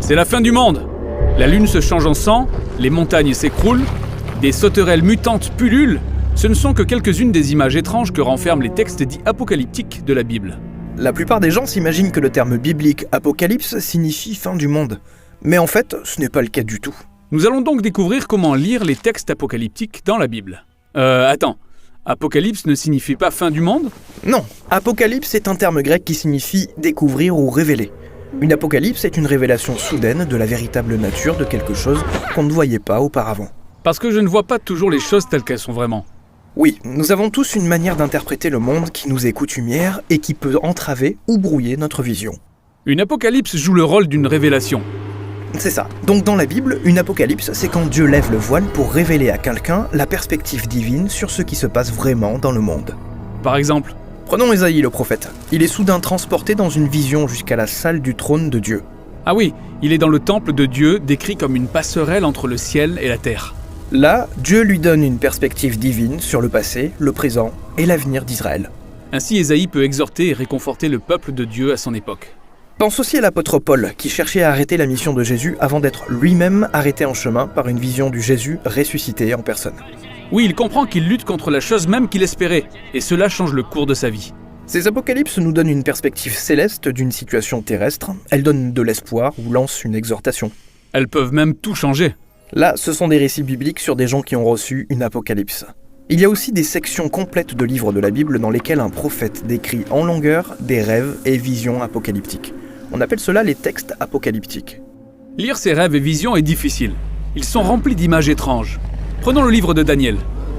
C'est la fin du monde. La lune se change en sang, les montagnes s'écroulent, des sauterelles mutantes pullulent. Ce ne sont que quelques-unes des images étranges que renferment les textes dits apocalyptiques de la Bible. La plupart des gens s'imaginent que le terme biblique apocalypse signifie fin du monde. Mais en fait, ce n'est pas le cas du tout. Nous allons donc découvrir comment lire les textes apocalyptiques dans la Bible. Attends, apocalypse ne signifie pas fin du monde ? Non, apocalypse est un terme grec qui signifie découvrir ou révéler. Une apocalypse est une révélation soudaine de la véritable nature de quelque chose qu'on ne voyait pas auparavant. Parce que je ne vois pas toujours les choses telles qu'elles sont vraiment. Oui, nous avons tous une manière d'interpréter le monde qui nous est coutumière et qui peut entraver ou brouiller notre vision. Une apocalypse joue le rôle d'une révélation. C'est ça. Donc dans la Bible, une apocalypse, c'est quand Dieu lève le voile pour révéler à quelqu'un la perspective divine sur ce qui se passe vraiment dans le monde. Par exemple, prenons Ésaïe le prophète. Il est soudain transporté dans une vision jusqu'à la salle du trône de Dieu. ah oui, il est dans le temple de Dieu, décrit comme une passerelle entre le ciel et la terre. Là, Dieu lui donne une perspective divine sur le passé, le présent et l'avenir d'Israël. Ainsi, Ésaïe peut exhorter et réconforter le peuple de Dieu à son époque. Pense aussi à l'apôtre Paul, qui cherchait à arrêter la mission de Jésus avant d'être lui-même arrêté en chemin par une vision du Jésus ressuscité en personne. Oui, il comprend qu'il lutte contre la chose même qu'il espérait, et cela change le cours de sa vie. Ces apocalypses nous donnent une perspective céleste d'une situation terrestre, elles donnent de l'espoir ou lancent une exhortation. Elles peuvent même tout changer. Là, ce sont des récits bibliques sur des gens qui ont reçu une apocalypse. Il y a aussi des sections complètes de livres de la Bible dans lesquelles un prophète décrit en longueur des rêves et visions apocalyptiques. On appelle cela les textes apocalyptiques. Lire ces rêves et visions est difficile. Ils sont remplis d'images étranges. Prenons le livre de Daniel.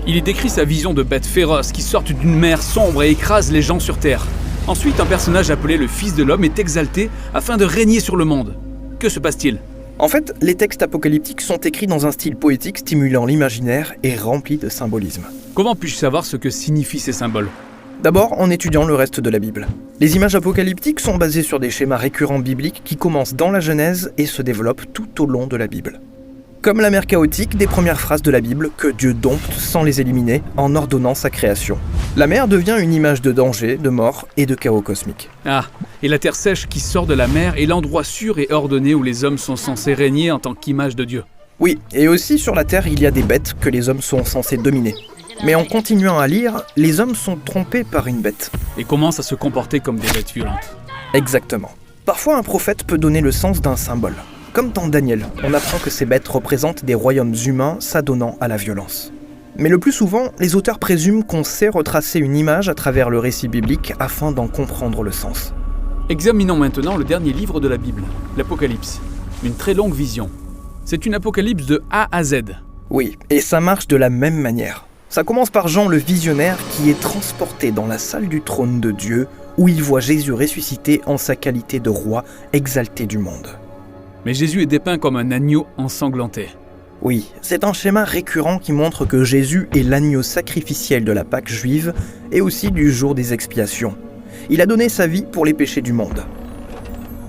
Il y décrit sa vision de bêtes féroces qui sortent d'une mer sombre et écrasent les gens sur terre. Ensuite, un personnage appelé le Fils de l'homme est exalté afin de régner sur le monde. Que se passe-t-il ? En fait, les textes apocalyptiques sont écrits dans un style poétique stimulant l'imaginaire et rempli de symbolisme. Comment puis-je savoir ce que signifient ces symboles ? D'abord, en étudiant le reste de la Bible. Les images apocalyptiques sont basées sur des schémas récurrents bibliques qui commencent dans la Genèse et se développent tout au long de la Bible. Comme la mer chaotique des premières phrases de la Bible que Dieu dompte sans les éliminer en ordonnant sa création. La mer devient une image de danger, de mort et de chaos cosmique. Ah, et la terre sèche qui sort de la mer est l'endroit sûr et ordonné où les hommes sont censés régner en tant qu'image de Dieu. Oui, et aussi sur la terre, il y a des bêtes que les hommes sont censés dominer. Mais en continuant à lire, les hommes sont trompés par une bête. Et commencent à se comporter comme des bêtes violentes. Exactement. Parfois, un prophète peut donner le sens d'un symbole. Comme dans Daniel, on apprend que ces bêtes représentent des royaumes humains s'adonnant à la violence. Mais le plus souvent, les auteurs présument qu'on sait retracer une image à travers le récit biblique afin d'en comprendre le sens. Examinons maintenant le dernier livre de la Bible, l'Apocalypse. Une très longue vision. C'est une apocalypse de A à Z. Oui, et ça marche de la même manière. Ça commence par Jean le visionnaire qui est transporté dans la salle du trône de Dieu où il voit Jésus ressuscité en sa qualité de roi exalté du monde. Mais Jésus est dépeint comme un agneau ensanglanté. Oui, c'est un schéma récurrent qui montre que Jésus est l'agneau sacrificiel de la Pâque juive et aussi du jour des expiations. Il a donné sa vie pour les péchés du monde.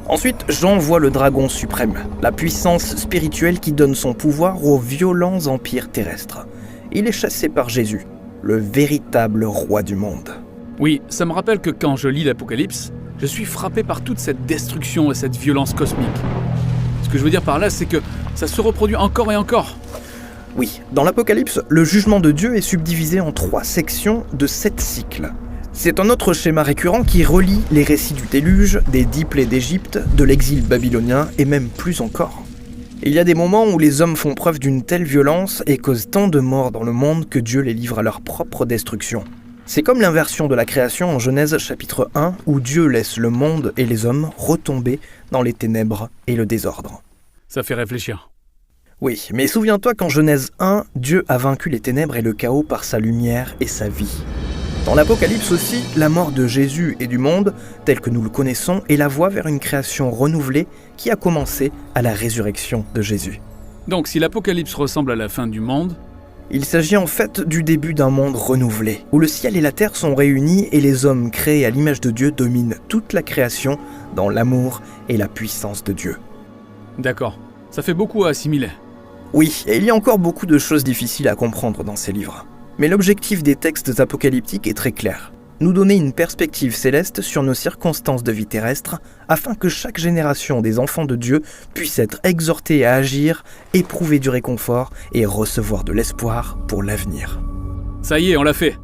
Ensuite, Jean voit le dragon suprême, la puissance spirituelle qui donne son pouvoir aux violents empires terrestres. Il est chassé par Jésus, le véritable roi du monde. Oui, ça me rappelle que quand je lis l'Apocalypse, je suis frappé par toute cette destruction et cette violence cosmique. Ce que je veux dire par là, c'est que ça se reproduit encore et encore. Oui, dans l'Apocalypse, le jugement de Dieu est subdivisé en 3 sections de 7 cycles. C'est un autre schéma récurrent qui relie les récits du déluge, des 10 plaies d'Égypte, de l'exil babylonien et même plus encore. Il y a des moments où les hommes font preuve d'une telle violence et causent tant de morts dans le monde que Dieu les livre à leur propre destruction. C'est comme l'inversion de la création en Genèse chapitre 1 où Dieu laisse le monde et les hommes retomber dans les ténèbres et le désordre. Ça fait réfléchir. Oui, mais souviens-toi qu'en Genèse 1, Dieu a vaincu les ténèbres et le chaos par sa lumière et sa vie. Dans l'Apocalypse aussi, la mort de Jésus et du monde, tel que nous le connaissons, est la voie vers une création renouvelée qui a commencé à la résurrection de Jésus. Donc si l'Apocalypse ressemble à la fin du monde, il s'agit en fait du début d'un monde renouvelé, où le ciel et la terre sont réunis et les hommes créés à l'image de Dieu dominent toute la création dans l'amour et la puissance de Dieu. D'accord, ça fait beaucoup à assimiler. Oui, et il y a encore beaucoup de choses difficiles à comprendre dans ces livres. Mais l'objectif des textes apocalyptiques est très clair. nous donner une perspective céleste sur nos circonstances de vie terrestre, afin que chaque génération des enfants de Dieu puisse être exhortée à agir, éprouver du réconfort et recevoir de l'espoir pour l'avenir. Ça y est, on l'a fait.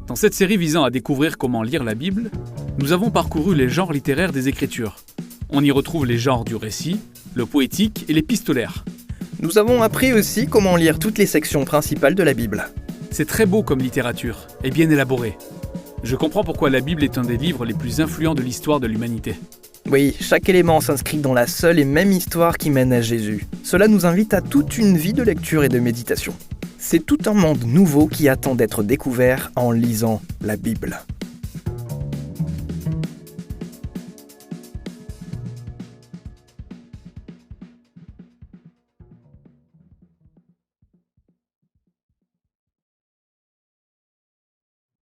Dans cette série visant à découvrir comment lire la Bible, nous avons parcouru les genres littéraires des Écritures. On y retrouve les genres du récit, le poétique et l'épistolaire. Nous avons appris aussi comment lire toutes les sections principales de la Bible. C'est très beau comme littérature, et bien élaboré. Je comprends pourquoi la Bible est un des livres les plus influents de l'histoire de l'humanité. Oui, chaque élément s'inscrit dans la seule et même histoire qui mène à Jésus. Cela nous invite à toute une vie de lecture et de méditation. C'est tout un monde nouveau qui attend d'être découvert en lisant la Bible.